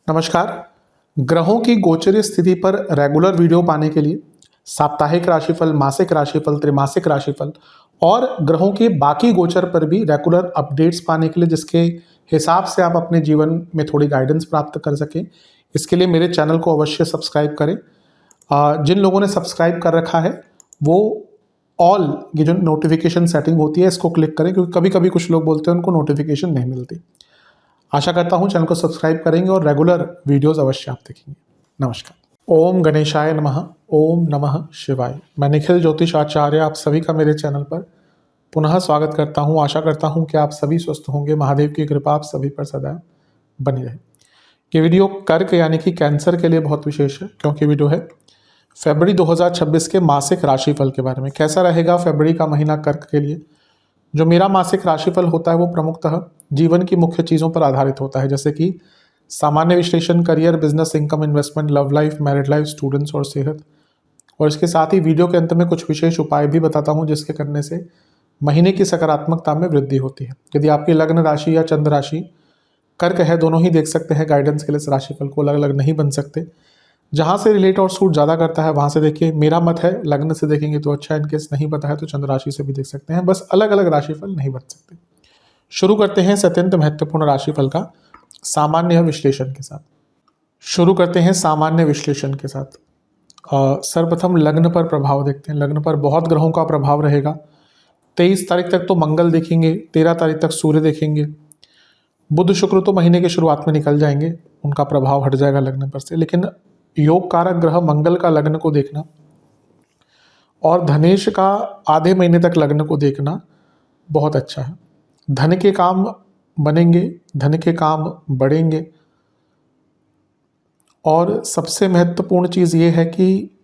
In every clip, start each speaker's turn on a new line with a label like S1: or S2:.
S1: नमस्कार। ग्रहों की गोचरीय स्थिति पर रेगुलर वीडियो पाने के लिए साप्ताहिक राशिफल, मासिक राशिफल, त्रैमासिक राशिफल और ग्रहों के बाकी गोचर पर भी रेगुलर अपडेट्स पाने के लिए, जिसके हिसाब से आप अपने जीवन में थोड़ी गाइडेंस प्राप्त कर सकें, इसके लिए मेरे चैनल को अवश्य सब्सक्राइब करें। जिन लोगों ने सब्सक्राइब कर रखा है वो ऑल ये जो नोटिफिकेशन सेटिंग होती है इसको क्लिक करें, क्योंकि कभी कभी कुछ लोग बोलते हैं उनको नोटिफिकेशन नहीं मिलती। आशा करता हूं चैनल को सब्सक्राइब करेंगे और रेगुलर वीडियोस अवश्य आप देखेंगे। नमस्कार। ओम गणेशाय नमः। ओम नमः शिवाय। मैं निखिल ज्योतिष आचार्य आप सभी का मेरे चैनल पर पुनः स्वागत करता हूं। आशा करता हूं कि आप सभी स्वस्थ होंगे। महादेव की कृपा आप सभी पर सदैव बनी रहे। ये वीडियो कर्क यानी कि कैंसर के लिए बहुत विशेष है, क्योंकि वीडियो है फरवरी 2026 के मासिक राशिफल के बारे में। कैसा रहेगा फरवरी का महीना कर्क के लिए। जो मेरा मासिक राशिफल होता है वो प्रमुखतः जीवन की मुख्य चीज़ों पर आधारित होता है, जैसे कि सामान्य विश्लेषण, career, business, income, investment, love life, married life, students और सेहत। और इसके साथ ही वीडियो के अंत में कुछ विशेष उपाय भी बताता हूँ जिसके करने से महीने की सकारात्मकता में वृद्धि होती है। यदि आपकी लग्न राशि या चंद्र राशि कर्क है, दोनों ही देख सकते हैं गाइडेंस के लिए। इस राशिफल को अलग अलग नहीं बन सकते। जहाँ से रिलेट और सूट ज़्यादा करता है वहाँ से देखिए। मेरा मत है लग्न से देखेंगे तो अच्छा, इनकेस नहीं पता है तो चंद्र राशि से भी देख सकते हैं। बस अलग अलग राशिफल नहीं बन सकते। शुरू करते हैं अत्यंत महत्वपूर्ण राशिफल का सामान्य विश्लेषण के साथ। सर्वप्रथम लग्न पर प्रभाव देखते हैं। लग्न पर बहुत ग्रहों का प्रभाव रहेगा। 23 तारीख तक तो मंगल देखेंगे, 13 तारीख तक सूर्य देखेंगे। बुध शुक्र तो महीने के शुरुआत में निकल जाएंगे, उनका प्रभाव हट जाएगा लग्न पर से। लेकिन योग कारक ग्रह मंगल का लग्न को देखना और धनेश का आधे महीने तक लग्न को देखना बहुत अच्छा है। धन के काम बनेंगे, धन के काम बढ़ेंगे। और सबसे महत्वपूर्ण चीज़ ये है कि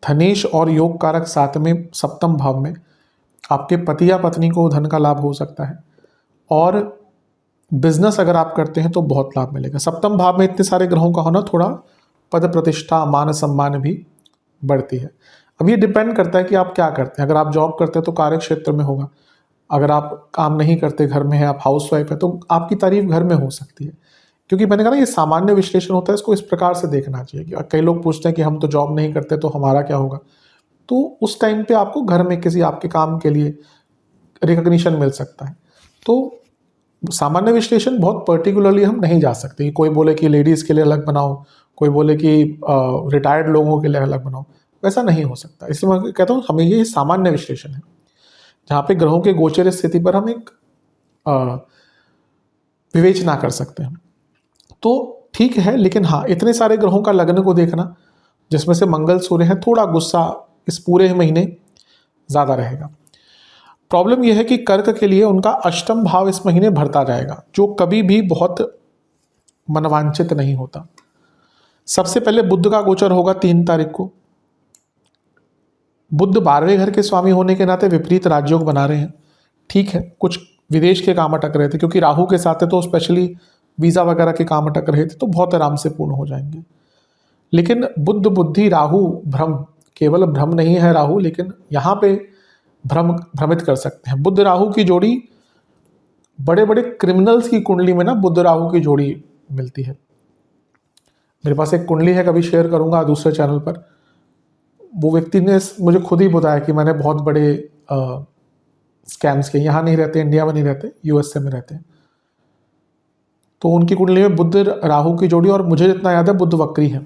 S1: धनेश और योग कारक साथ में सप्तम भाव में आपके पति या पत्नी को धन का लाभ हो सकता है। और बिजनेस अगर आप करते हैं तो बहुत लाभ मिलेगा। सप्तम भाव में इतने सारे ग्रहों का होना थोड़ा पद प्रतिष्ठा, मान सम्मान भी बढ़ती है। अब ये डिपेंड करता है कि आप क्या करते हैं। अगर आप जॉब करते हैं तो कार्य क्षेत्र में होगा। अगर आप काम नहीं करते, घर में हैं, आप हाउसवाइफ है, तो आपकी तारीफ घर में हो सकती है। क्योंकि मैंने कहा ना ये सामान्य विश्लेषण होता है, इसको इस प्रकार से देखना चाहिए। कि कई लोग पूछते हैं कि हम तो जॉब नहीं करते तो हमारा क्या होगा। तो उस टाइम पे आपको घर में किसी आपके काम के लिए रिकग्निशन मिल सकता है। तो सामान्य विश्लेषण बहुत पर्टिकुलरली हम नहीं जा सकते। कोई बोले कि लेडीज़ के लिए अलग बनाओ, कोई बोले कि रिटायर्ड लोगों के लिए अलग बनाओ, वैसा नहीं हो सकता। इसलिए मैं कहता हूँ हमें ये सामान्य विश्लेषण है, जहाँ पे ग्रहों के गोचर स्थिति पर हम एक विवेचना कर सकते हैं। तो ठीक है, लेकिन हाँ, इतने सारे ग्रहों का लग्न को देखना, जिसमें से मंगल सूर्य है, थोड़ा गुस्सा इस पूरे महीने ज़्यादा रहेगा। प्रॉब्लम यह है कि कर्क के लिए उनका अष्टम भाव इस महीने बढ़ता जाएगा, जो कभी भी बहुत मनवांचित नहीं होता। सबसे पहले बुध का गोचर होगा 3 तारीख को। बुध 12वें घर के स्वामी होने के नाते विपरीत राजयोग बना रहे हैं। ठीक है, कुछ विदेश के काम अटक रहे थे, क्योंकि राहु के साथ है तो स्पेशली वीज़ा वगैरह के काम अटक रहे थे, तो बहुत आराम से पूर्ण हो जाएंगे। लेकिन बुध बुद्धि राहु भ्रम, केवल भ्रम नहीं है राहु, लेकिन यहाँ पे भ्रमित कर सकते हैं। बुध राहु की जोड़ी बड़े बड़े क्रिमिनल्स की कुंडली में ना बुध राहु की जोड़ी मिलती है। मेरे पास एक कुंडली है, कभी शेयर करूंगा दूसरे चैनल पर। वो व्यक्ति ने मुझे खुद ही बताया कि मैंने बहुत बड़े स्कैम्स किए। यहाँ नहीं रहते, इंडिया में नहीं रहते, यूएसए में रहते हैं। तो उनकी कुंडली में बुध राहु की जोड़ी, और मुझे जितना याद है बुध वक्री है।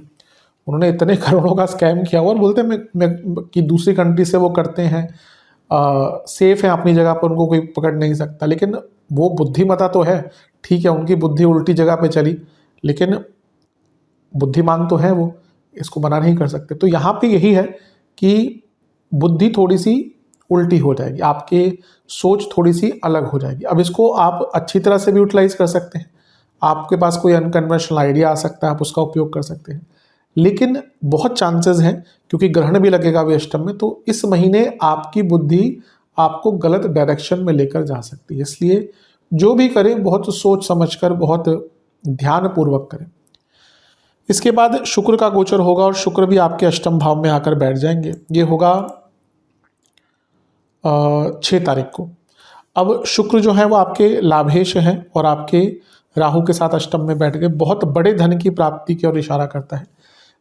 S1: उन्होंने इतने करोड़ों का स्कैम किया और बोलते हैं मैं कि दूसरी कंट्री से वो करते हैं, सेफ है अपनी जगह पर, उनको कोई पकड़ नहीं सकता। लेकिन वो बुद्धिमता तो है, ठीक है, उनकी बुद्धि उल्टी जगह पे चली, लेकिन बुद्धिमान तो है वो, इसको मना नहीं कर सकते। तो यहाँ पे यही है कि बुद्धि थोड़ी सी उल्टी हो जाएगी, आपकी सोच थोड़ी सी अलग हो जाएगी। अब इसको आप अच्छी तरह से भी यूटिलाइज कर सकते हैं। आपके पास कोई अनकन्वेंशनल आइडिया आ सकता है, आप उसका उपयोग कर सकते हैं। लेकिन बहुत चांसेस हैं, क्योंकि ग्रहण भी लगेगा अभी अष्टम में, तो इस महीने आपकी बुद्धि आपको गलत डायरेक्शन में लेकर जा सकती है। इसलिए जो भी करें बहुत सोच समझकर, बहुत ध्यानपूर्वक करें। इसके बाद शुक्र का गोचर होगा, और शुक्र भी आपके अष्टम भाव में आकर बैठ जाएंगे। ये होगा 6 तारीख को। अब शुक्र जो है वो आपके लाभेश हैं और आपके राहु के साथ अष्टम में बैठ गए, बहुत बड़े धन की प्राप्ति की ओर इशारा करता है।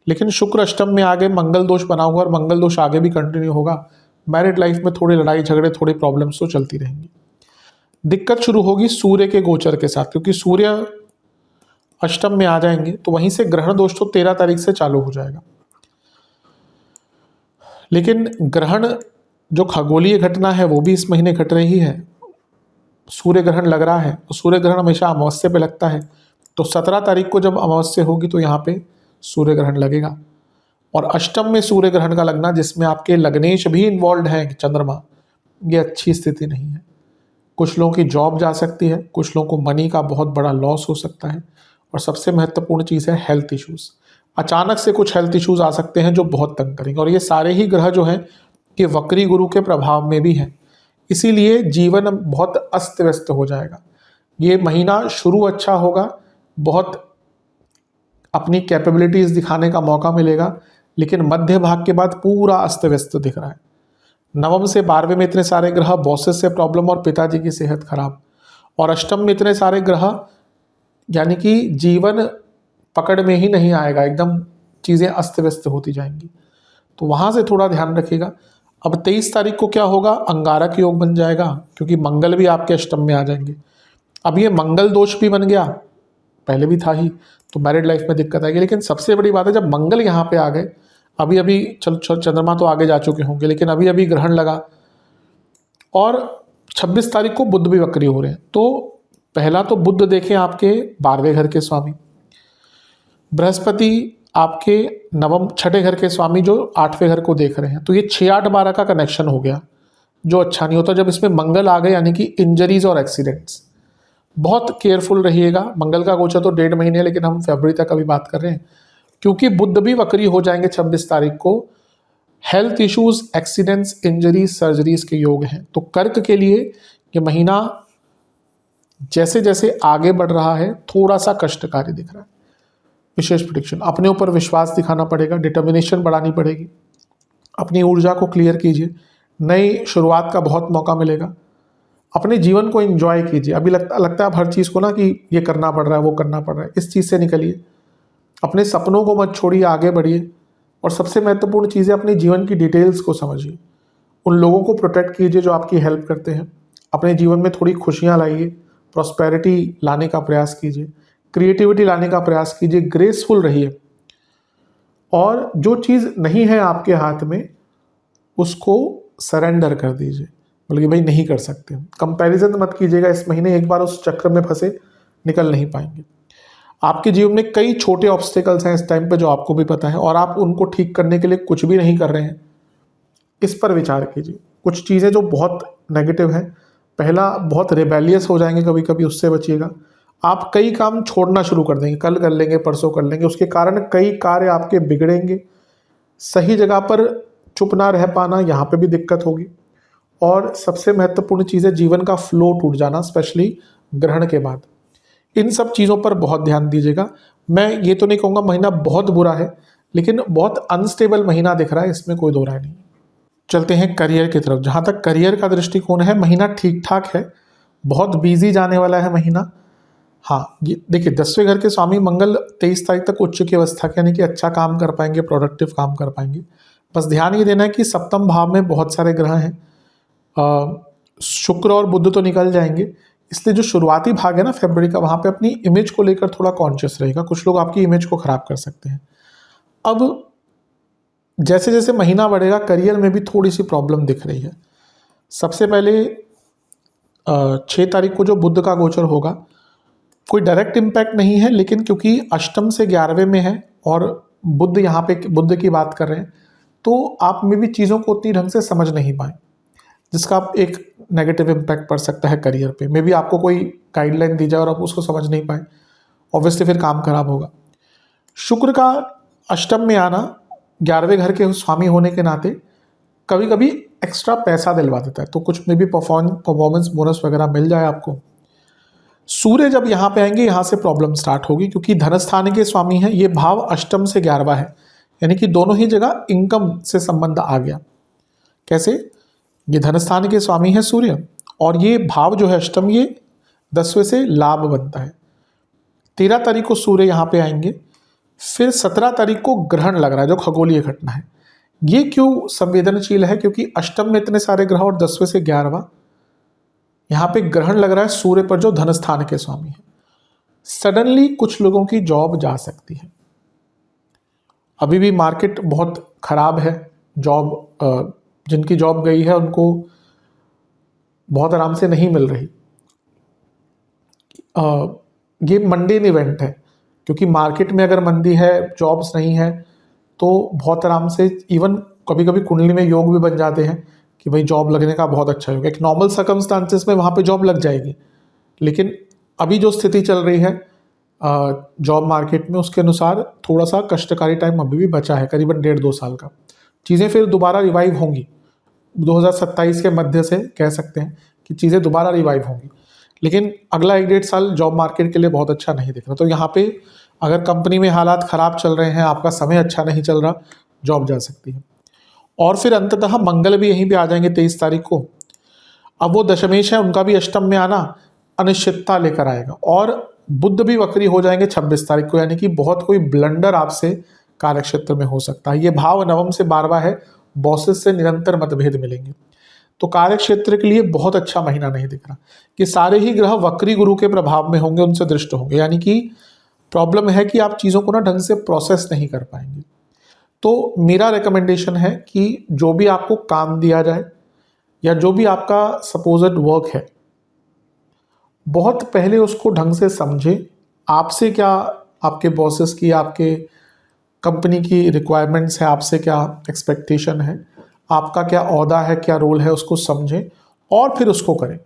S1: लेकिन शुक्र अष्टम में आगे मंगल दोष बना हुआ और मंगल दोष आगे भी कंटिन्यू होगा। मैरिड लाइफ में थोड़ी लड़ाई झगड़े, थोड़ी प्रॉब्लम्स तो चलती रहेंगी। दिक्कत शुरू होगी सूर्य के गोचर के साथ, क्योंकि सूर्य अष्टम में आ जाएंगे तो वहीं से ग्रहण दोष तो 13 तारीख से चालू हो जाएगा। लेकिन ग्रहण जो खगोलीय घटना है वो भी इस महीने घट रही है। सूर्य ग्रहण लग रहा है, तो सूर्य ग्रहण हमेशा अमावस्या पे लगता है, तो 17 तारीख को जब अमावस्या होगी तो यहाँ पे सूर्य ग्रहण लगेगा। और अष्टम में सूर्य ग्रहण का लगना, जिसमें आपके लग्नेश भी इन्वॉल्व हैं चंद्रमा, ये अच्छी स्थिति नहीं है। कुछ लोगों की जॉब जा सकती है, कुछ लोगों को मनी का बहुत बड़ा लॉस हो सकता है, और सबसे महत्वपूर्ण चीज़ है हेल्थ इश्यूज़। अचानक से कुछ हेल्थ इश्यूज़ आ सकते हैं जो बहुत तंग करेंगे, और ये सारे ही ग्रह जो हैं ये वक्री गुरु के प्रभाव में भी हैं। इसीलिए जीवन बहुत अस्त व्यस्त हो जाएगा। ये महीना शुरू अच्छा होगा, बहुत अपनी कैपेबिलिटीज़ दिखाने का मौका मिलेगा, लेकिन मध्य भाग के बाद पूरा अस्त व्यस्त दिख रहा है। नवम से 12वें में इतने सारे ग्रह, बॉसेस से प्रॉब्लम और पिताजी की सेहत खराब, और अष्टम में इतने सारे ग्रह, यानी कि जीवन पकड़ में ही नहीं आएगा, एकदम चीज़ें अस्त व्यस्त होती जाएंगी। तो वहाँ से थोड़ा ध्यान रखिएगा। अब 23 तारीख को क्या होगा, अंगारक योग बन जाएगा, क्योंकि मंगल भी आपके अष्टम में आ जाएंगे। अब ये मंगल दोष भी बन गया, पहले भी था ही, तो मैरिड लाइफ में दिक्कत आएगी। लेकिन सबसे बड़ी बात है, जब मंगल यहाँ पे आ गए, अभी अभी चंद्रमा तो आगे जा चुके होंगे, लेकिन अभी अभी ग्रहण लगा, और 26 तारीख को बुध भी वक्री हो रहे हैं। तो पहला तो बुध देखें आपके 12वें घर के स्वामी, बृहस्पति आपके नवम 6ठे घर के स्वामी जो 8वें घर को देख रहे हैं। तो ये 6, 8, 12 का कनेक्शन हो गया, जो अच्छा नहीं होता जब इसमें मंगल आ गए, यानी कि इंजरीज और एक्सीडेंट्स। बहुत केयरफुल रहिएगा। मंगल का गोचर तो 1.5 महीने है, लेकिन हम फरवरी तक अभी बात कर रहे हैं, क्योंकि बुध भी वक्री हो जाएंगे 26 तारीख को। Health issues, accidents, injuries, surgeries के योग हैं। तो कर्क के लिए ये महीना जैसे जैसे आगे बढ़ रहा है थोड़ा सा कष्टकारी दिख रहा है। विशेष प्रेडिक्शन, अपने ऊपर विश्वास दिखाना पड़ेगा, डिटर्मिनेशन बढ़ानी पड़ेगी, अपनी ऊर्जा को क्लियर कीजिए, नई शुरुआत का बहुत मौका मिलेगा। अपने जीवन को एंजॉय कीजिए। अभी लगता है आप हर चीज़ को ना कि ये करना पड़ रहा है, वो करना पड़ रहा है, इस चीज़ से निकलिए। अपने सपनों को मत छोड़िए, आगे बढ़िए। और सबसे महत्वपूर्ण चीज़ है, अपने जीवन की डिटेल्स को समझिए, उन लोगों को प्रोटेक्ट कीजिए जो आपकी हेल्प करते हैं। अपने जीवन में थोड़ी खुशियाँ लाइए, प्रॉस्पेरिटी लाने का प्रयास कीजिए, क्रिएटिविटी लाने का प्रयास कीजिए, ग्रेसफुल रहिए। और जो चीज़ नहीं है आपके हाथ में उसको सरेंडर कर दीजिए, मतलब कि भाई नहीं कर सकते। कंपैरिजन मत कीजिएगा इस महीने, एक बार उस चक्र में फंसे निकल नहीं पाएंगे। आपके जीवन में कई छोटे ऑब्स्टिकल्स हैं इस टाइम पे जो आपको भी पता है, और आप उनको ठीक करने के लिए कुछ भी नहीं कर रहे हैं। इस पर विचार कीजिए। कुछ चीज़ें जो बहुत नेगेटिव हैं, पहला बहुत रिबेलियस हो जाएंगे कभी कभी, उससे बचिएगा। आप कई काम छोड़ना शुरू कर देंगे, कल कर लेंगे, परसों कर लेंगे, उसके कारण कई कार्य आपके बिगड़ेंगे। सही जगह पर चुप ना रह पाना, यहाँ पे भी दिक्कत होगी। और सबसे महत्वपूर्ण चीज़ है जीवन का फ्लो टूट जाना, स्पेशली ग्रहण के बाद। इन सब चीज़ों पर बहुत ध्यान दीजिएगा। मैं ये तो नहीं कहूँगा महीना बहुत बुरा है, लेकिन बहुत अनस्टेबल महीना दिख रहा है, इसमें कोई दो राय नहीं। चलते हैं करियर की तरफ। जहाँ तक करियर का दृष्टिकोण है, महीना ठीक ठाक है, बहुत बिजी जाने वाला है महीना। हाँ, ये देखिए 10वें घर के स्वामी मंगल 23 तारीख तक उच्च की अवस्था के, यानी कि अच्छा काम कर पाएंगे, प्रोडक्टिव काम कर पाएंगे। बस ध्यान ये देना है कि सप्तम भाव में बहुत सारे ग्रह हैं, शुक्र और बुध तो निकल जाएंगे, इसलिए जो शुरुआती भाग है ना फरवरी का, वहाँ पे अपनी इमेज को लेकर थोड़ा कॉन्शियस रहेगा। कुछ लोग आपकी इमेज को ख़राब कर सकते हैं। अब जैसे जैसे महीना बढ़ेगा, करियर में भी थोड़ी सी प्रॉब्लम दिख रही है। सबसे पहले 6 तारीख को जो बुध का गोचर होगा, कोई डायरेक्ट इम्पैक्ट नहीं है, लेकिन क्योंकि अष्टम से 11वें में है और बुध यहाँ पे बुध की बात कर रहे हैं, तो आप में भी चीज़ों को उतनी ढंग से समझ नहीं पाए, जिसका एक नेगेटिव इम्पैक्ट पड़ सकता है करियर पे। मे बी आपको कोई गाइडलाइन दी जाए और आप उसको समझ नहीं पाए, ऑब्वियसली फिर काम खराब होगा। शुक्र का अष्टम में आना, 11वें घर के स्वामी होने के नाते कभी कभी एक्स्ट्रा पैसा दिलवा देता है, तो कुछ में भी परफॉर्मेंस बोनस वगैरह मिल जाए आपको। सूर्य जब यहाँ पे आएंगे, यहाँ से प्रॉब्लम स्टार्ट होगी, क्योंकि धनस्थान के स्वामी हैं। ये भाव अष्टम से 11वां है, यानी कि दोनों ही जगह इनकम से संबंध आ गया। कैसे? ये धनस्थान के स्वामी है सूर्य, और ये भाव जो है अष्टम, ये 10वें से लाभ बनता है। 13 तारीख को सूर्य यहाँ पे आएंगे। फिर 17 तारीख को ग्रहण लग रहा है जो खगोलीय घटना है। ये क्यों संवेदनशील है? क्योंकि अष्टम में इतने सारे ग्रह और 10वें से 11वां, यहाँ पे ग्रहण लग रहा है सूर्य पर जो धन स्थान के स्वामी है। सडनली कुछ लोगों की जॉब जा सकती है। अभी भी मार्केट बहुत खराब है। जॉब जिनकी जॉब गई है उनको बहुत आराम से नहीं मिल रही। ये मंडेन इवेंट है, क्योंकि मार्केट में अगर मंदी है, जॉब्स नहीं है, तो बहुत आराम से इवन कभी कभी कुंडली में योग भी बन जाते हैं कि भाई जॉब लगने का बहुत अच्छा योग है। एक नॉर्मल सर्कमस्टांसेस में वहाँ पे जॉब लग जाएगी, लेकिन अभी जो स्थिति चल रही है जॉब मार्केट में, उसके अनुसार थोड़ा सा कष्टकारी टाइम अभी भी बचा है, करीबन 1.5-2 साल का। चीज़ें फिर दोबारा रिवाइव होंगी। 2027 के मध्य से कह सकते हैं कि चीज़ें दोबारा रिवाइव होंगी, लेकिन अगला 1-1.5 साल जॉब मार्केट के लिए बहुत अच्छा नहीं दिख रहा। तो यहाँ पे अगर कंपनी में हालात ख़राब चल रहे हैं, आपका समय अच्छा नहीं चल रहा, जॉब जा सकती है। और फिर अंततः मंगल भी यहीं पे आ जाएंगे 23 तारीख को। अब वो दशमेश है, उनका भी अष्टम में आना अनिश्चितता लेकर आएगा। और बुध भी वक्री हो जाएंगे 26 तारीख को, यानी कि बहुत कोई ब्लंडर आपसे कार्यक्षेत्र में हो सकता है। ये भाव नवम से 12वां है, बॉसेस से निरंतर मतभेद मिलेंगे। तो कार्यक्षेत्र के लिए बहुत अच्छा महीना नहीं दिख रहा। कि सारे ही ग्रह वक्री गुरु के प्रभाव में होंगे, उनसे दृष्ट होंगे, यानी कि प्रॉब्लम है कि आप चीज़ों को ना ढंग से प्रोसेस नहीं कर पाएंगे। तो मेरा रिकमेंडेशन है कि जो भी आपको काम दिया जाए या जो भी आपका सपोज्ड वर्क है, बहुत पहले उसको ढंग से समझें। आपसे क्या आपके बॉसेस की, आपके कंपनी की रिक्वायरमेंट्स है, आपसे क्या एक्सपेक्टेशन है, आपका क्या ओहदा है, क्या रोल है, उसको समझें और फिर उसको करें।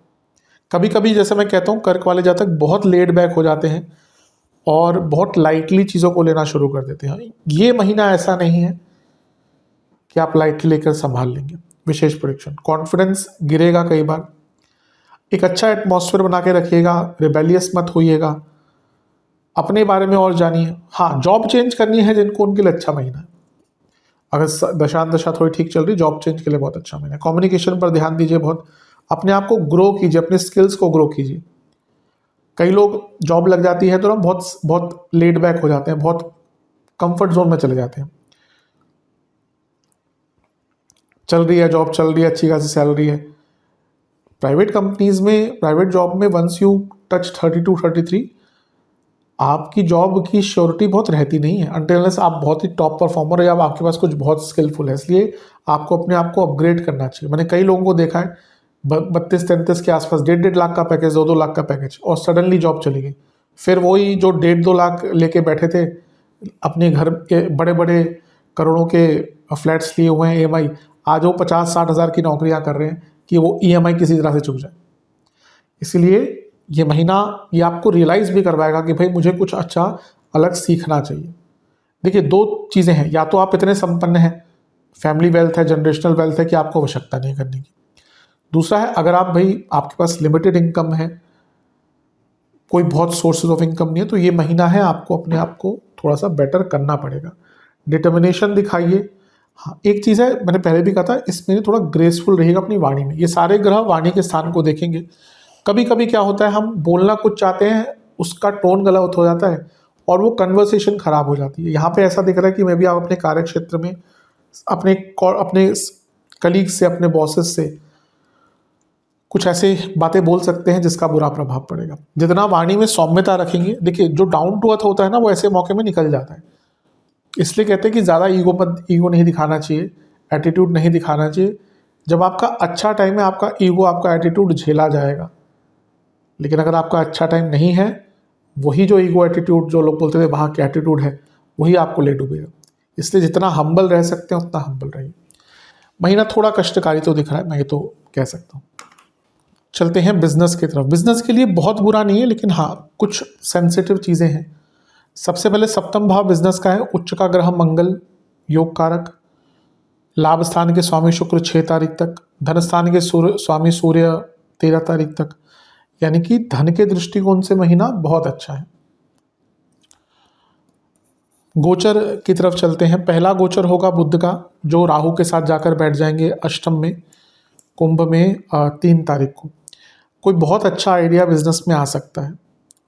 S1: कभी कभी जैसे मैं कहता हूँ, कर्क वाले जातक बहुत लेड बैक हो जाते हैं और बहुत लाइटली चीज़ों को लेना शुरू कर देते हैं। ये महीना ऐसा नहीं है कि आप लाइटली लेकर संभाल लेंगे। विशेष परीक्षण, कॉन्फिडेंस गिरेगा कई बार। एक अच्छा एटमॉस्फेयर बना के रखिएगा, रिबेलियस मत होइएगा, अपने बारे में और जानिए। हाँ, जॉब चेंज करनी है जिनको, उनके लिए अच्छा महीना है। अगर दशा थोड़ी ठीक चल रही, जॉब चेंज के लिए बहुत अच्छा महीना है। कम्युनिकेशन पर ध्यान दीजिए, बहुत अपने आप को ग्रो कीजिए, अपने स्किल्स को ग्रो कीजिए। कई लोग जॉब लग जाती है तो ना बहुत बहुत लेड बैक हो जाते हैं, बहुत कंफर्ट जोन में चले जाते हैं। चल रही है जॉब, चल रही है, अच्छी खासी सैलरी है। प्राइवेट कंपनीज में, प्राइवेट जॉब में वंस यू टच 32-33, आपकी जॉब की श्योरिटी बहुत रहती नहीं है अनटिल अनलेस आप बहुत ही टॉप परफॉर्मर है या आपके पास कुछ बहुत स्किलफुल है। इसलिए आपको अपने आप को अपग्रेड करना चाहिए। मैंने कई लोगों को देखा है 32-33 के आसपास 1.5-1.5 लाख का पैकेज, 2-2 लाख का पैकेज, और सडनली जॉब चली गई। फिर वही जो 1.5-2 लाख लेके बैठे थे, अपने घर के बड़े बड़े करोड़ों के फ्लैट्स लिए हुए हैं EMI, आज वो 50-60 हज़ार की नौकरियां कर रहे हैं कि वो EMI किसी तरह से चुक जाए। इसलिए ये महीना ये आपको रियलाइज़ भी करवाएगा कि भाई मुझे कुछ अच्छा अलग सीखना चाहिए। देखिए, 2 चीज़ें हैं, या तो आप इतने संपन्न हैं, फैमिली वेल्थ है, जनरेशनल वेल्थ है कि आपको आवश्यकता नहीं करने की। दूसरा है, अगर आप भाई आपके पास लिमिटेड इनकम है, कोई बहुत सोर्सेज ऑफ इनकम नहीं है, तो ये महीना है आपको अपने आप को थोड़ा सा बेटर करना पड़ेगा। डिटर्मिनेशन दिखाइए। हाँ, एक चीज़ है, मैंने पहले भी कहा था, इसमें थोड़ा ग्रेसफुल रहेगा अपनी वाणी में। ये सारे ग्रह वाणी के स्थान को देखेंगे। कभी कभी क्या होता है, हम बोलना कुछ चाहते हैं, उसका टोन गलत हो जाता है और वो कन्वर्सेशन खराब हो जाती है। यहाँ पे ऐसा दिख रहा है कि मैं भी आप अपने कार्य क्षेत्र में अपने कलीग से, अपने बॉसेस से कुछ ऐसे बातें बोल सकते हैं जिसका बुरा प्रभाव पड़ेगा। जितना वाणी में सौम्यता रखेंगे, देखिए जो डाउन टू अर्थ होता है ना, वो ऐसे मौके में निकल जाता है। इसलिए कहते हैं कि ज़्यादा ईगो नहीं दिखाना चाहिए, एटीट्यूड नहीं दिखाना चाहिए। जब आपका अच्छा टाइम है, आपका ईगो, आपका एटीट्यूड झेला जाएगा। लेकिन अगर आपका अच्छा टाइम नहीं है, वही जो ईगो एटीट्यूड जो लोग बोलते थे वहाँ के एटीट्यूड है, वही आपको ले डूबेगा। इसलिए जितना हम्बल रह सकते हैं उतना हम्बल रहिए। महीना थोड़ा कष्टकारी तो दिख रहा है, मैं ये तो कह सकता हूँ। चलते हैं बिजनेस की तरफ। बिजनेस के लिए बहुत बुरा नहीं है, लेकिन हाँ कुछ सेंसिटिव चीज़ें हैं। सबसे पहले सप्तम भाव बिजनेस का है, उच्च का ग्रह मंगल योग कारक, लाभ स्थान के स्वामी शुक्र 6 तारीख तक, धन स्थान के स्वामी सूर्य 13 तारीख तक, यानी कि धन के दृष्टिकोण से महीना बहुत अच्छा है। गोचर की तरफ चलते हैं। पहला गोचर होगा बुध का, जो राहु के साथ जाकर बैठ जाएंगे अष्टम में, कुंभ में 3 तारीख को। कोई बहुत अच्छा आइडिया बिजनेस में आ सकता है।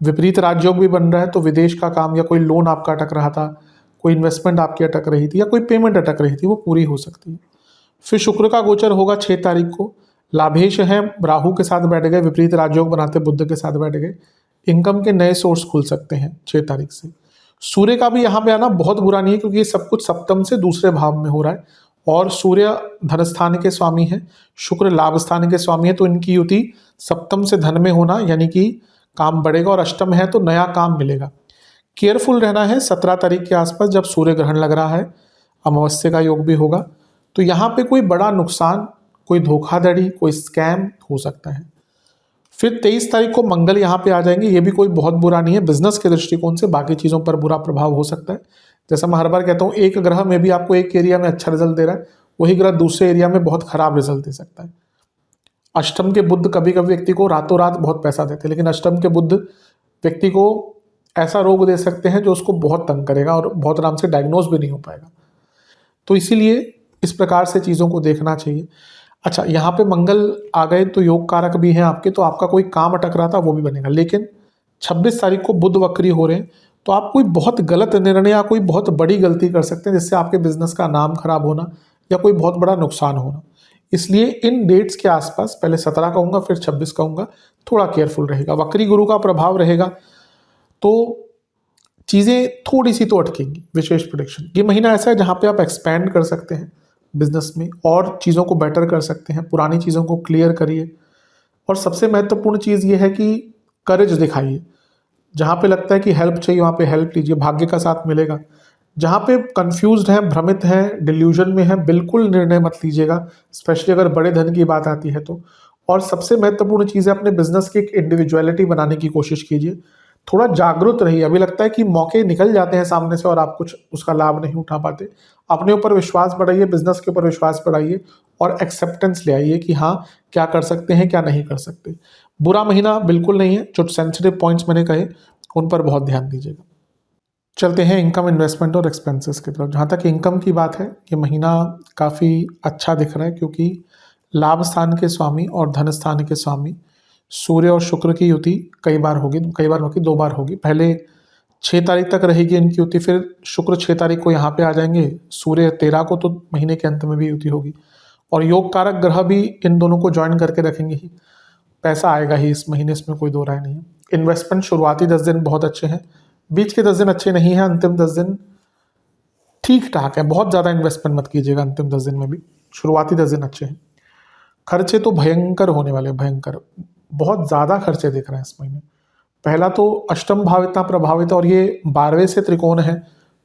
S1: विपरीत राजयोग भी बन रहा है तो विदेश का काम या कोई लोन आपका अटक रहा था, कोई इन्वेस्टमेंट आपकी अटक रही थी या कोई पेमेंट अटक रही थी, वो पूरी हो सकती है। फिर शुक्र का गोचर होगा 6 तारीख को। लाभेश हैं, राहु के साथ बैठ गए, विपरीत राजयोग बनाते बुद्ध के साथ बैठ गए। इनकम के नए सोर्स खुल सकते हैं 6 तारीख से। सूर्य का भी यहाँ पे आना बहुत बुरा नहीं है, क्योंकि ये सब कुछ सप्तम से दूसरे भाव में हो रहा है और सूर्य धन स्थान के स्वामी है, शुक्र लाभ स्थान के स्वामी है, तो इनकी युति सप्तम से धन में होना यानी कि काम बढ़ेगा, और अष्टम है तो नया काम मिलेगा। केयरफुल रहना है 17 तारीख के आसपास जब सूर्य ग्रहण लग रहा है, अमावस्या का योग भी होगा, तो यहाँ पे कोई बड़ा नुकसान, कोई धोखाधड़ी, कोई स्कैम हो सकता है। फिर 23 तारीख को मंगल यहाँ पे आ जाएंगे, ये भी कोई बहुत बुरा नहीं है बिजनेस के दृष्टिकोण से, बाकी चीज़ों पर बुरा प्रभाव हो सकता है। जैसा मैं हर बार कहता हूँ, एक ग्रह में भी आपको एक एरिया में अच्छा रिजल्ट दे रहा है, वही ग्रह दूसरे एरिया में बहुत खराब रिजल्ट दे सकता है। अष्टम के बुध कभी कभी व्यक्ति को रातों रात बहुत पैसा देते हैं, लेकिन अष्टम के बुध व्यक्ति को ऐसा रोग दे सकते हैं जो उसको बहुत तंग करेगा और बहुत आराम से डायग्नोज भी नहीं हो पाएगा। तो इसीलिए इस प्रकार से चीज़ों को देखना चाहिए। अच्छा, यहाँ पे मंगल आ गए तो योग कारक भी हैं आपके, तो आपका कोई काम अटक रहा था वो भी बनेगा। लेकिन 26 तारीख को बुध वक्री हो रहे हैं, तो आप कोई बहुत गलत निर्णय या कोई बहुत बड़ी गलती कर सकते हैं जिससे आपके बिजनेस का नाम खराब होना या कोई बहुत बड़ा नुकसान होना। इसलिए इन डेट्स के आसपास, पहले 17 कहूँगा फिर 26 कहूँगा, थोड़ा केयरफुल रहेगा। वक्री गुरु का प्रभाव रहेगा तो चीज़ें थोड़ी सी तो अटकेंगी। विशेष प्रेडिक्शन, ये महीना ऐसा है जहाँ पे आप एक्सपैंड कर सकते हैं बिजनेस में और चीज़ों को बेटर कर सकते हैं, पुरानी चीज़ों को क्लियर करिए। और सबसे महत्वपूर्ण चीज़ ये है कि करेज दिखाइए। जहाँ पे लगता है कि हेल्प चाहिए वहाँ पे हेल्प लीजिए, भाग्य का साथ मिलेगा। जहाँ पे कंफ्यूज्ड हैं, भ्रमित हैं, डिल्यूजन में हैं, बिल्कुल निर्णय मत लीजिएगा, स्पेशली अगर बड़े धन की बात आती है तो। और सबसे महत्वपूर्ण चीज़ है, अपने बिजनेस की एक इंडिविजुअलिटी बनाने की कोशिश कीजिए। थोड़ा जागरूक रहिए। अभी लगता है कि मौके निकल जाते हैं सामने से और आप कुछ उसका लाभ नहीं उठा पाते। अपने ऊपर विश्वास बढ़ाइए, बिजनेस के ऊपर विश्वास बढ़ाइए और एक्सेप्टेंस ले आइए कि हाँ, क्या कर सकते हैं, क्या नहीं कर सकते। बुरा महीना बिल्कुल नहीं है। जो सेंसिटिव पॉइंट्स मैंने कहे उन पर बहुत ध्यान दीजिएगा। चलते हैं इनकम, इन्वेस्टमेंट और एक्सपेंसेस की तरफ। जहाँ तक इनकम की बात है, ये महीना काफ़ी अच्छा दिख रहा है, क्योंकि लाभ स्थान के स्वामी और धन स्थान के स्वामी सूर्य और शुक्र की युति कई बार होगी, 2 बार होगी। पहले 6 तारीख तक रहेगी इनकी युति, फिर शुक्र 6 तारीख को यहाँ पे आ जाएंगे, सूर्य 13 को, तो महीने के अंत में भी युति होगी। और योग कारक ग्रह भी इन दोनों को ज्वाइन करके रखेंगे ही। पैसा आएगा ही इस महीने, इसमें कोई दो राय नहीं है। इन्वेस्टमेंट शुरुआती 10 दिन बहुत अच्छे हैं, बीच के 10 दिन अच्छे नहीं हैं, अंतिम 10 दिन ठीक ठाक है। बहुत ज़्यादा इन्वेस्टमेंट मत कीजिएगा अंतिम 10 दिन में भी, शुरुआती 10 दिन अच्छे हैं। खर्चे तो भयंकर होने वाले, भयंकर, बहुत ज़्यादा खर्चे दिख रहे हैं इस महीने। पहला तो अष्टम भाव इतना प्रभावित है और ये 12वें से त्रिकोण है,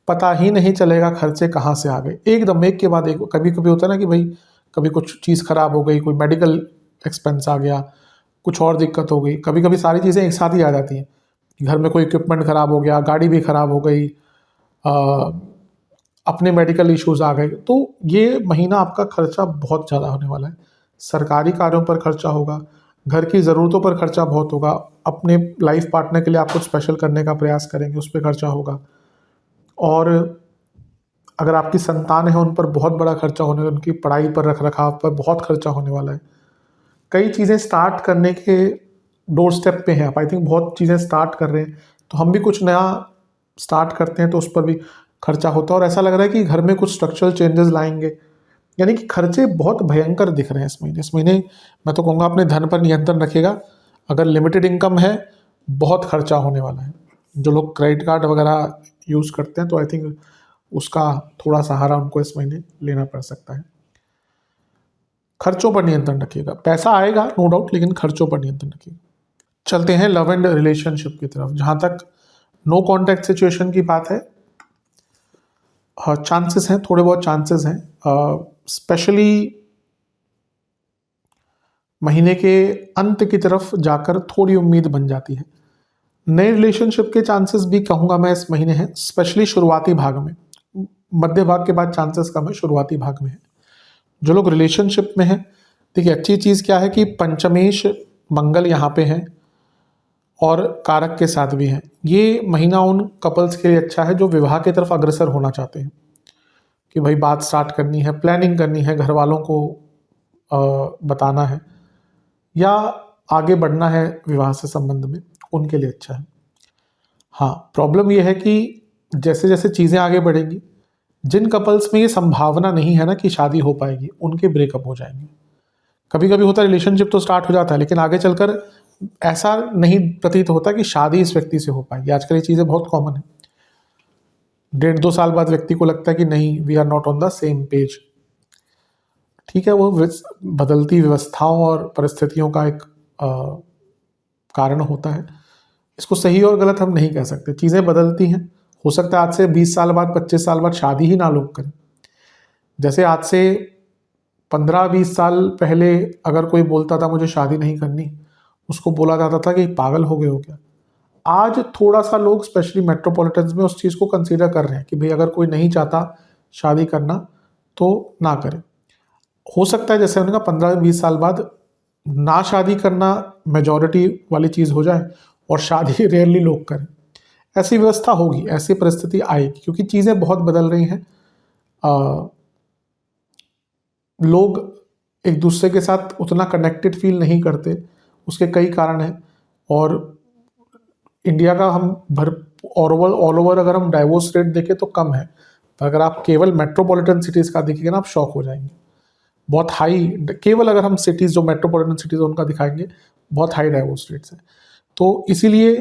S1: पता ही नहीं चलेगा खर्चे कहाँ से आ गए, एकदम एक के बाद एक। कभी कभी होता है ना कि भाई कभी कुछ चीज़ खराब हो गई, कोई मेडिकल एक्सपेंस आ गया, कुछ और दिक्कत हो गई, कभी कभी सारी चीज़ें एक साथ ही आ जाती हैं। घर में कोई इक्विपमेंट खराब हो गया, गाड़ी भी खराब हो गई, अपने मेडिकल इश्यूज आ गए, तो ये महीना आपका खर्चा बहुत ज़्यादा होने वाला है। सरकारी कार्यों पर खर्चा होगा, घर की ज़रूरतों पर खर्चा बहुत होगा, अपने लाइफ पार्टनर के लिए आप कुछ स्पेशल करने का प्रयास करेंगे, उस पर खर्चा होगा। और अगर आपकी संतान है उन पर बहुत बड़ा खर्चा होने, उनकी पढ़ाई पर, रख रखाव पर बहुत खर्चा होने वाला है। कई चीज़ें स्टार्ट करने के डोर स्टेप पे हैं आप, आई थिंक बहुत चीज़ें स्टार्ट कर रहे हैं, तो हम भी कुछ नया स्टार्ट करते हैं तो उस पर भी खर्चा होता है। और ऐसा लग रहा है कि घर में कुछ स्ट्रक्चरल चेंजेस लाएंगे, यानी कि खर्चे बहुत भयंकर दिख रहे हैं इस महीने। इस महीने मैं तो कहूँगा अपने धन पर नियंत्रण रखिएगा। अगर लिमिटेड इनकम है, बहुत खर्चा होने वाला है। जो लोग क्रेडिट कार्ड वगैरह यूज़ करते हैं तो आई थिंक उसका थोड़ा सहारा उनको इस महीने लेना पड़ सकता है। खर्चों पर नियंत्रण रखिएगा, पैसा आएगा नो डाउट, लेकिन खर्चों पर नियंत्रण रखिएगा। चलते हैं लव एंड रिलेशनशिप की तरफ। जहाँ तक नो कॉन्टैक्ट सिचुएशन की बात है, हाँ चांसेस हैं, थोड़े बहुत चांसेस हैं। स्पेशली महीने के अंत की तरफ जाकर थोड़ी उम्मीद बन जाती है। नए रिलेशनशिप के चांसेस भी कहूँगा मैं इस महीने हैं, स्पेशली शुरुआती भाग में। मध्य भाग के बाद चांसेस कम है, शुरुआती भाग में है। जो लोग रिलेशनशिप में हैं, देखिए अच्छी चीज़ क्या है कि पंचमेश मंगल यहाँ पे हैं और कारक के साथ भी हैं। ये महीना उन कपल्स के लिए अच्छा है जो विवाह की तरफ अग्रसर होना चाहते हैं, कि भाई बात स्टार्ट करनी है, प्लानिंग करनी है, घर वालों को बताना है, या आगे बढ़ना है विवाह से संबंध में, उनके लिए अच्छा है। हाँ, प्रॉब्लम ये है कि जैसे जैसे चीज़ें आगे बढ़ेंगी, जिन कपल्स में ये संभावना नहीं है ना कि शादी हो पाएगी, उनके ब्रेकअप हो जाएंगे। कभी कभी होता है रिलेशनशिप तो स्टार्ट हो जाता है, लेकिन आगे चलकर ऐसा नहीं प्रतीत होता कि शादी इस व्यक्ति से हो पाएगी। आजकल ये चीज़ें बहुत कॉमन है। 1.5-2 साल बाद व्यक्ति को लगता है कि नहीं, we are not on the same page. ठीक है, वो बदलती व्यवस्थाओं और परिस्थितियों का एक कारण होता है। इसको सही और गलत हम नहीं कह सकते, चीज़ें बदलती हैं। हो सकता है आज से 20 साल बाद, 25 साल बाद शादी ही ना लोग करें। जैसे आज से 15-20 साल पहले अगर कोई बोलता था मुझे शादी नहीं करनी, उसको बोला जाता था कि पागल हो गए हो क्या। आज थोड़ा सा लोग स्पेशली मेट्रोपॉलिटन्स में उस चीज़ को कंसीडर कर रहे हैं कि भाई अगर कोई नहीं चाहता शादी करना तो ना करे। हो सकता है जैसे उनका 15-20 साल बाद ना शादी करना मेजॉरिटी वाली चीज़ हो जाए और शादी रेयरली लोग करें। ऐसी व्यवस्था होगी, ऐसी परिस्थिति आएगी, क्योंकि चीज़ें बहुत बदल रही हैं। लोग एक दूसरे के साथ उतना कनेक्टेड फील नहीं करते, उसके कई कारण हैं। और इंडिया का हम ऑल ओवर अगर हम डाइवोर्स रेट देखें तो कम है, पर अगर आप केवल मेट्रोपॉलिटन सिटीज़ का देखेंगे ना, आप शॉक हो जाएंगे। बहुत हाई, केवल अगर हम सिटीज़ जो मेट्रोपॉलिटन सिटीज़ उनका दिखाएंगे, बहुत हाई डाइवोर्स रेट्स हैं। तो इसीलिए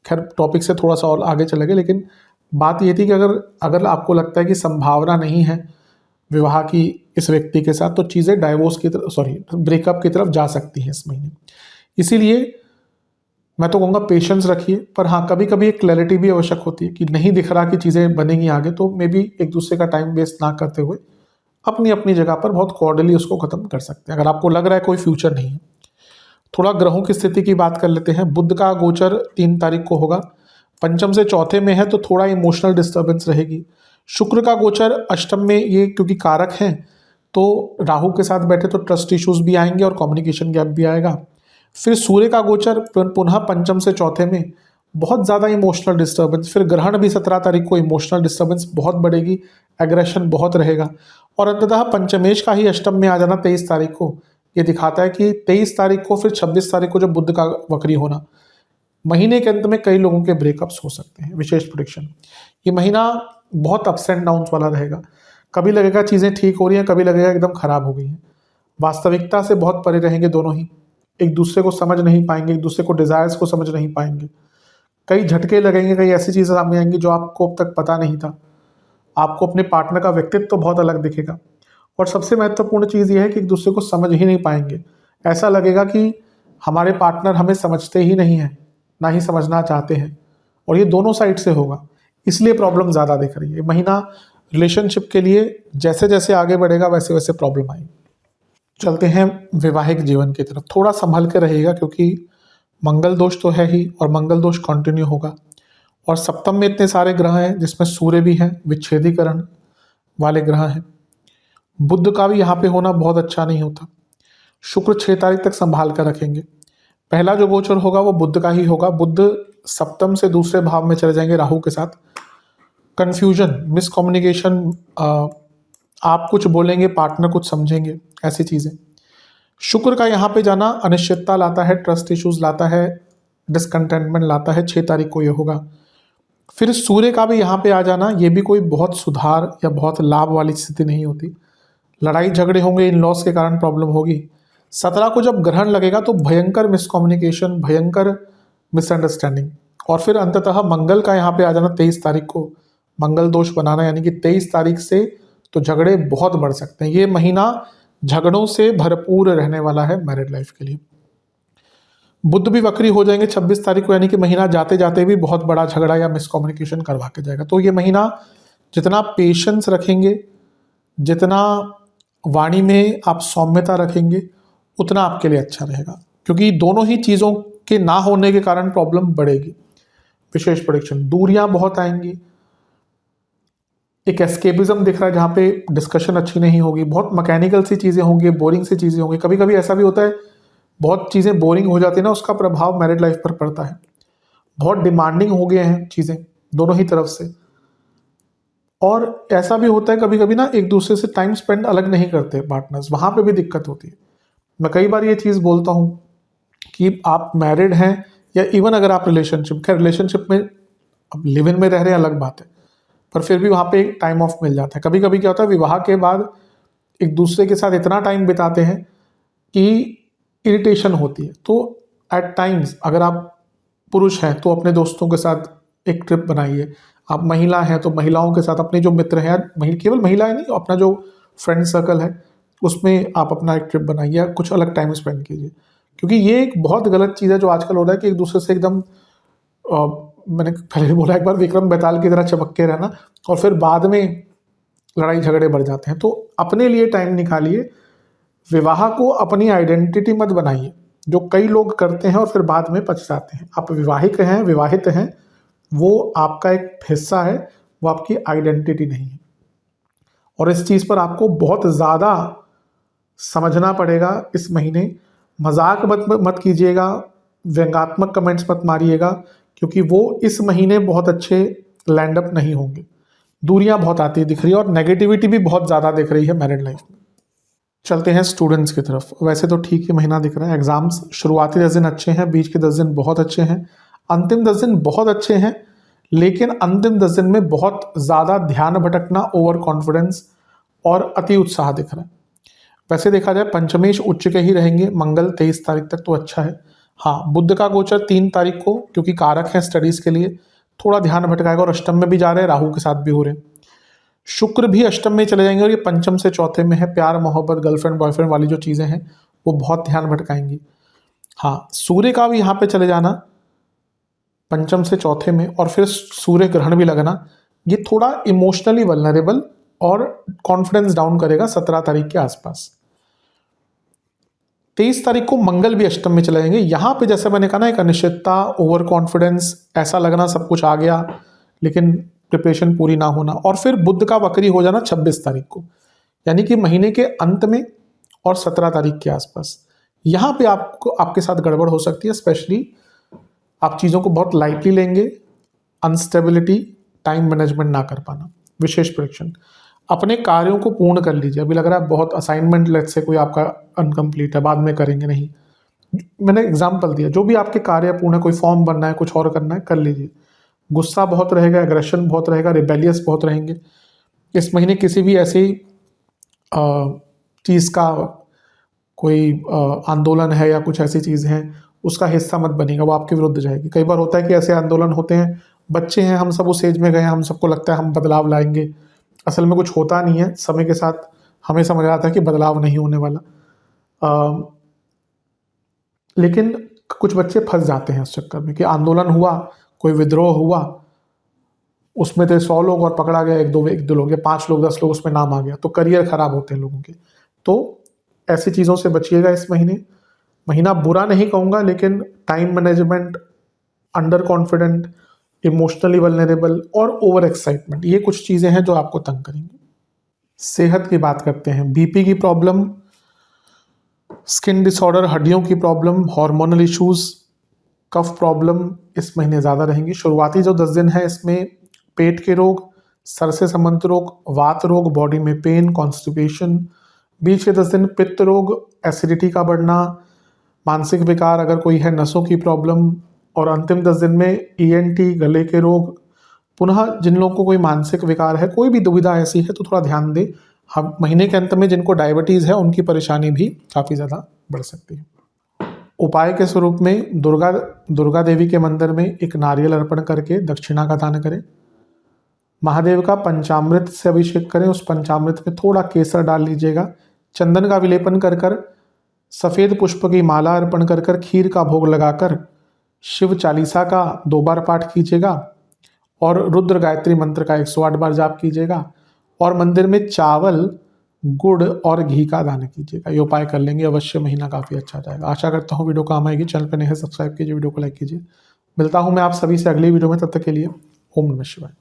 S1: खैर टॉपिक से थोड़ा सा और आगे चले गए, लेकिन बात ये थी कि अगर आपको लगता है कि संभावना नहीं है विवाह की इस व्यक्ति के साथ, तो चीज़ें डाइवोर्स की तरफ ब्रेकअप की तरफ जा सकती हैं इस महीने। इसीलिए मैं तो कहूँगा पेशेंस रखिए, पर हाँ कभी कभी एक क्लैरिटी भी आवश्यक होती है कि नहीं दिख रहा कि चीज़ें बनेंगी आगे, तो मे बी एक दूसरे का टाइम वेस्ट ना करते हुए अपनी अपनी जगह पर बहुत कॉर्डली उसको ख़त्म कर सकते हैं, अगर आपको लग रहा है कोई फ्यूचर नहीं है। थोड़ा ग्रहों की स्थिति की बात कर लेते हैं। बुध का गोचर 3 तारीख को होगा, पंचम से चौथे में है, तो थोड़ा इमोशनल डिस्टर्बेंस रहेगी। शुक्र का गोचर अष्टम में, ये क्योंकि कारक हैं तो राहु के साथ बैठे तो ट्रस्ट इश्यूज भी आएंगे और कम्युनिकेशन गैप भी आएगा। फिर सूर्य का गोचर पुनः पंचम से चौथे में, बहुत ज़्यादा इमोशनल डिस्टर्बेंस। फिर ग्रहण भी 17 तारीख को, इमोशनल डिस्टर्बेंस बहुत बढ़ेगी, एग्रेशन बहुत रहेगा। और अंततः पंचमेश का ही अष्टम में आ जाना 23 तारीख को, ये दिखाता है कि 23 तारीख को फिर 26 तारीख को जब बुध का वक्री होना, महीने के अंत में कई लोगों के ब्रेकअप्स हो सकते हैं। विशेष प्रेडिक्शन, ये महीना बहुत अप्स एंड डाउन्स वाला रहेगा। कभी लगेगा चीज़ें ठीक हो रही हैं, कभी लगेगा एकदम खराब हो गई हैं। वास्तविकता से बहुत परे रहेंगे दोनों ही, एक दूसरे को समझ नहीं पाएंगे, एक दूसरे को डिज़ायर्स को समझ नहीं पाएंगे। कई झटके लगेंगे, कई ऐसी चीज़ें सामने आएंगी जो आपको अब तक पता नहीं था। आपको अपने पार्टनर का व्यक्तित्व तो बहुत अलग दिखेगा। और सबसे महत्वपूर्ण चीज़ ये है कि एक दूसरे को समझ ही नहीं पाएंगे। ऐसा लगेगा कि हमारे पार्टनर हमें समझते ही नहीं हैं, ना ही समझना चाहते हैं, और ये दोनों साइड से होगा, इसलिए प्रॉब्लम ज़्यादा दिख रही है। महीना रिलेशनशिप के लिए जैसे जैसे आगे बढ़ेगा वैसे वैसे प्रॉब्लम आएगी। चलते हैं वैवाहिक जीवन की तरफ। थोड़ा संभल के रहिएगा, क्योंकि मंगल दोष तो है ही, और मंगल दोष कंटिन्यू होगा। और सप्तम में इतने सारे ग्रह हैं, जिसमें सूर्य भी है, विच्छेदीकरण वाले ग्रह हैं। बुध का भी यहाँ पे होना बहुत अच्छा नहीं होता। शुक्र 6 तारीख तक संभाल कर रखेंगे। पहला जो गोचर होगा वो बुध का ही होगा। बुध सप्तम से दूसरे भाव में चले जाएंगे राहु के साथ। कन्फ्यूजन, मिसकम्युनिकेशन, आप कुछ बोलेंगे पार्टनर कुछ समझेंगे, ऐसी चीज़ें। शुक्र का यहाँ पे जाना अनिश्चितता लाता है, ट्रस्ट इश्यूज लाता है, डिसकंटेंटमेंट लाता है। 6 तारीख को ये होगा। फिर सूर्य का भी यहाँ पे आ जाना, ये भी कोई बहुत सुधार या बहुत लाभ वाली स्थिति नहीं होती। लड़ाई झगड़े होंगे, इन लॉस के कारण प्रॉब्लम होगी। 17 को जब ग्रहण लगेगा तो भयंकर मिसकम्युनिकेशन, भयंकर मिसअंडरस्टैंडिंग। और फिर अंततः मंगल का यहाँ पे आ जाना 23 तारीख को, मंगल दोष बनाना, यानी कि 23 तारीख से तो झगड़े बहुत बढ़ सकते हैं। ये महीना झगड़ों से भरपूर रहने वाला है मैरिड लाइफ के लिए। बुध भी वक्री हो जाएंगे 26 तारीख को, यानी कि महीना जाते जाते भी बहुत बड़ा झगड़ा या मिसकम्युनिकेशन करवा के जाएगा। तो ये महीना जितना पेशेंस रखेंगे, जितना वाणी में आप सौम्यता रखेंगे, उतना आपके लिए अच्छा रहेगा, क्योंकि दोनों ही चीज़ों के ना होने के कारण प्रॉब्लम बढ़ेगी। विशेष प्रेडिक्शन, दूरियां बहुत आएंगी। एक एस्केपिज्म दिख रहा है, जहाँ पे डिस्कशन अच्छी नहीं होगी, बहुत मैकेनिकल सी चीज़ें होंगी, बोरिंग सी चीज़ें होंगी। कभी कभी ऐसा भी होता है, बहुत चीज़ें बोरिंग हो जाती है ना, उसका प्रभाव मैरिड लाइफ पर पड़ता है। बहुत डिमांडिंग हो गए हैं चीज़ें दोनों ही तरफ से। और ऐसा भी होता है कभी कभी ना, एक दूसरे से टाइम स्पेंड अलग नहीं करते पार्टनर्स, वहाँ पे भी दिक्कत होती है। मैं कई बार ये चीज़ बोलता हूँ कि आप मैरिड हैं या इवन अगर आप रिलेशनशिप, खैर रिलेशनशिप में अब लिव इन में रह रहे हैं अलग बात है, पर फिर भी वहाँ पे एक टाइम ऑफ मिल जाता है। कभी कभी क्या होता है, विवाह के बाद एक दूसरे के साथ इतना टाइम बिताते हैं कि इरिटेशन होती है। तो एट टाइम्स अगर आप पुरुष हैं तो अपने दोस्तों के साथ एक ट्रिप बनाइए, आप महिला हैं तो महिलाओं के साथ, अपने जो मित्र हैं, केवल महिलाएं नहीं, अपना जो फ्रेंड सर्कल है उसमें आप अपना एक ट्रिप बनाइए, कुछ अलग टाइम स्पेंड कीजिए। क्योंकि ये एक बहुत गलत चीज़ है जो आजकल हो रहा है कि एक दूसरे से एकदम मैंने पहले भी बोला एक बार, विक्रम बेताल की तरह चपक के रहना, और फिर बाद में लड़ाई झगड़े बढ़ जाते हैं। तो अपने लिए टाइम निकालिए, विवाह को अपनी आइडेंटिटी मत बनाइए, जो कई लोग करते हैं और फिर बाद में पछताते हैं। आप विवाहिक हैं, विवाहित हैं, वो आपका एक हिस्सा है, वो आपकी आइडेंटिटी नहीं है। और इस चीज़ पर आपको बहुत ज़्यादा समझना पड़ेगा इस महीने। मजाक मत कीजिएगा, व्यंग्यात्मक कमेंट्स मत मारिएगा, क्योंकि वो इस महीने बहुत अच्छे लैंडअप नहीं होंगे। दूरियां बहुत आती दिख रही है और नेगेटिविटी भी बहुत ज़्यादा दिख रही है मैरिड लाइफ में। चलते हैं स्टूडेंट्स की तरफ। वैसे तो ठीक ही महीना दिख रहा है। एग्जाम्स शुरुआती 10 दिन अच्छे हैं, बीच के 10 दिन बहुत अच्छे हैं, अंतिम 10 दिन बहुत अच्छे हैं, लेकिन अंतिम 10 दिन में बहुत ज़्यादा ध्यान भटकना, ओवर कॉन्फिडेंस और अति उत्साह दिख रहा है। वैसे देखा जाए पंचमेश उच्च के ही रहेंगे, मंगल 23 तारीख तक तो अच्छा है। हाँ, बुध का गोचर 3 तारीख को, क्योंकि कारक है स्टडीज़ के लिए, थोड़ा ध्यान भटकाएगा, और अष्टम में भी जा रहे हैं, राहु के साथ भी हो रहे हैं। शुक्र भी अष्टम में चले जाएंगे और ये पंचम से चौथे में है। प्यार मोहब्बत, गर्लफ्रेंड बॉयफ्रेंड वाली जो चीज़ें हैं वो बहुत ध्यान भटकाएंगी। हाँ, सूर्य का भी यहाँ पे चले जाना पंचम से चौथे में, और फिर सूर्य ग्रहण भी लगना, ये थोड़ा इमोशनली वल्नरेबल और कॉन्फिडेंस डाउन करेगा 17 तारीख के आसपास। 23 तारीख को मंगल भी अष्टम में चले जाएंगे। यहाँ पे जैसे मैंने कहा ना, एक अनिश्चितता, ओवर कॉन्फिडेंस, ऐसा लगना सब कुछ आ गया लेकिन प्रिपरेशन पूरी ना होना। और फिर बुध का वक्री हो जाना 26 तारीख को, यानी कि महीने के अंत में और 17 तारीख के आसपास। यहाँ पे आपको आपके साथ गड़बड़ हो सकती है, स्पेशली आप चीज़ों को बहुत लाइटली लेंगे, अनस्टेबिलिटी, टाइम मैनेजमेंट ना कर पाना। विशेष प्रेडिक्शन, अपने कार्यों को पूर्ण कर लीजिए। अभी लग रहा है बहुत असाइनमेंट लेट्स से कोई आपका अनकम्प्लीट है, बाद में करेंगे, नहीं, मैंने एग्जाम्पल दिया, जो भी आपके कार्य पूर्ण है, कोई फॉर्म बनना है, कुछ और करना है, कर लीजिए। गुस्सा बहुत रहेगा, एग्रेशन बहुत रहेगा, रिबेलियस बहुत रहेंगे। इस महीने किसी भी ऐसी चीज़ का कोई आंदोलन है या कुछ ऐसी चीज़ है, उसका हिस्सा मत बनेगा, वो आपके विरुद्ध जाएगी। कई बार होता है कि ऐसे आंदोलन होते हैं, बच्चे हैं, हम सब उस एज में गए हैं, हम सबको लगता है हम बदलाव लाएंगे, असल में कुछ होता नहीं है। समय के साथ हमें समझ आता है कि बदलाव नहीं होने वाला, लेकिन कुछ बच्चे फंस जाते हैं उस चक्कर में कि आंदोलन हुआ, कोई विद्रोह हुआ, उसमें थे 100 लोग और पकड़ा गया एक दो लोग या 5 लोग 10 लोग, उसमें नाम आ गया, तो करियर खराब होते हैं लोगों के। तो ऐसी चीज़ों से बचिएगा इस महीने। महीना बुरा नहीं कहूँगा, लेकिन time management, under confident, emotionally vulnerable और ओवर एक्साइटमेंट, ये कुछ चीज़ें हैं जो आपको तंग करेंगी। सेहत की बात करते हैं। बीपी की प्रॉब्लम, स्किन डिसऑर्डर, हड्डियों की प्रॉब्लम, हार्मोनल इश्यूज, कफ प्रॉब्लम इस महीने ज़्यादा रहेंगी। शुरुआती जो 10 दिन है इसमें पेट के रोग, सर से संबंधित रोग, वात रोग, बॉडी में पेन, कॉन्स्टिपेशन। बीच के 10 दिन पित्त रोग, एसिडिटी का बढ़ना, मानसिक विकार अगर कोई है, नसों की प्रॉब्लम, और अंतिम 10 दिन में ईएनटी, गले के रोग। पुनः जिन लोगों को कोई मानसिक विकार है, कोई भी दुविधा ऐसी है तो थोड़ा ध्यान दें। हम महीने के अंत में जिनको डायबिटीज़ है उनकी परेशानी भी काफ़ी ज़्यादा बढ़ सकती है। उपाय के स्वरूप में दुर्गा देवी के मंदिर में एक नारियल अर्पण करके दक्षिणा का दान करें। महादेव का पंचामृत से अभिषेक करें, उस पंचामृत में थोड़ा केसर डाल लीजिएगा। चंदन का विलेपन कर सफ़ेद पुष्प की माला अर्पण कर खीर का भोग लगाकर शिव चालीसा का 2 बार पाठ कीजिएगा और रुद्र गायत्री मंत्र का 108 बार जाप कीजिएगा, और मंदिर में चावल, गुड़ और घी का दान कीजिएगा। ये उपाय कर लेंगे, अवश्य महीना काफ़ी अच्छा जाएगा। आशा करता हूँ वीडियो काम आएगी। चैनल पर नए हैं, सब्सक्राइब कीजिए, वीडियो को लाइक कीजिए। मिलता हूँ मैं आप सभी से अगली वीडियो में, तब तक के लिए ओम नमः शिवाय।